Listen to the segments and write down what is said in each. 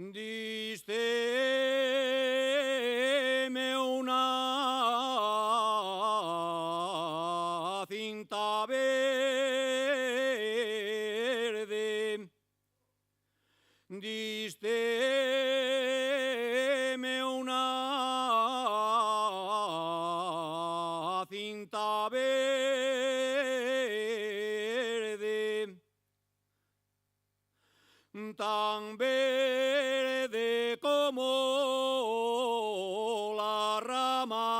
Dísteme una cinta verde, dísteme una cinta verde, tan verde como la rama,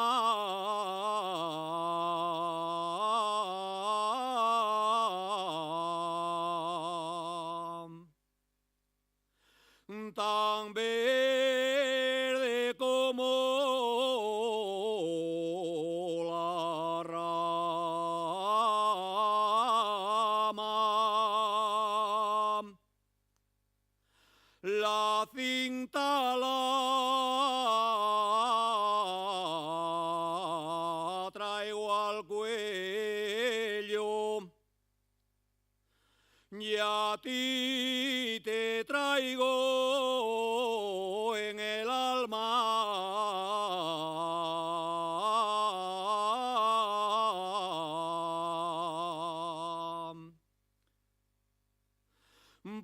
tan verde como la rama. La cinta la traigo al cuello y a ti te traigo en el alma.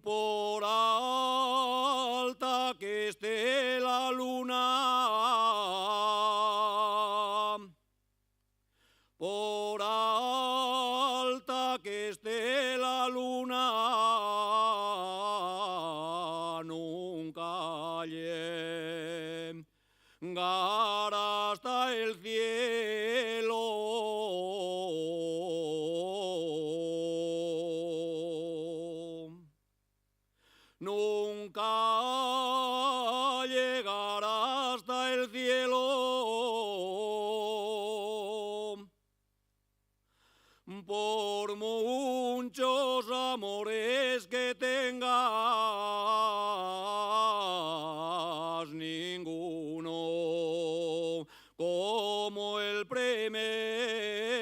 Por alta que esté la luna, por alta que esté la luna, nunca llegará hasta el cielo. Nunca llegará hasta el cielo, por muchos amores que tengas, ninguno como el primero.